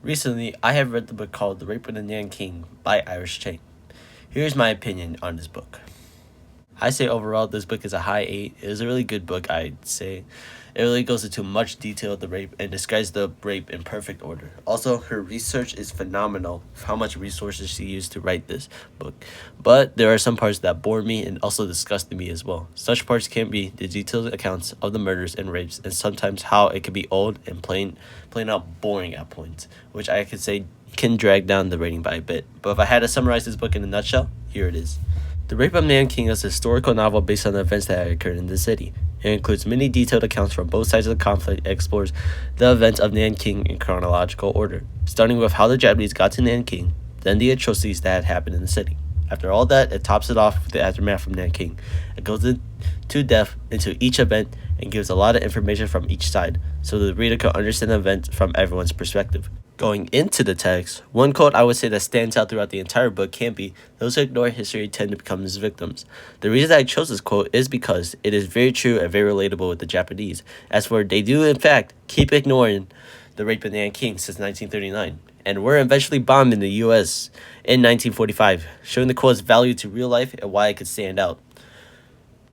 Recently, I have read the book called The Rape of the Nanking by Irish Chang. Here's my opinion on this book. I say overall, this book is a high 8. It is a really good book, I'd say. It really goes into much detail of the rape and describes the rape in perfect order. Also, her research is phenomenal for how much resources she used to write this book. But there are some parts that bore me and also disgusted me as well. Such parts can be the detailed accounts of the murders and rapes, and sometimes how it can be old and plain out boring at points, which I could say can drag down the rating by a bit. But if I had to summarize this book in a nutshell, here it is. The Rape of Nanking is a historical novel based on the events that had occurred in the city. It includes many detailed accounts from both sides of the conflict and explores the events of Nanking in chronological order, starting with how the Japanese got to Nanking, then the atrocities that had happened in the city. After all that, it tops it off with the aftermath from Nanking. It goes into depth into each event and gives a lot of information from each side, so the reader can understand the event from everyone's perspective. Going into the text, one quote I would say that stands out throughout the entire book can be, "Those who ignore history tend to become its victims." The reason I chose this quote is because it is very true and very relatable with the Japanese, as for they do in fact keep ignoring the rape of Nanking since 1939, and were eventually bombed in the US in 1945, showing the quote's value to real life and why it could stand out.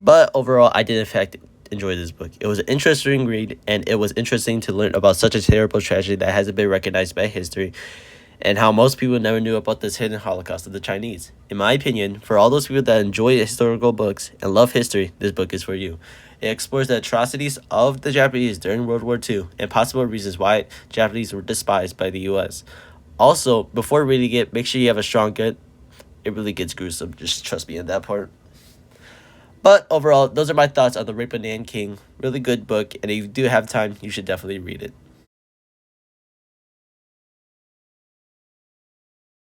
But overall, I did in fact enjoy this book. It was an interesting read, and it was interesting to learn about such a terrible tragedy that hasn't been recognized by history, and how most people never knew about this hidden Holocaust of the Chinese. In my opinion, for all those people that enjoy historical books and love history, this book is for you. It explores the atrocities of the Japanese during World War II and possible reasons why Japanese were despised by the US. Also, before reading it, make sure you have a strong gut. It really gets gruesome, just trust me in that part. But overall, those are my thoughts on The Rape of Nanking. Really good book, and if you do have time, you should definitely read it.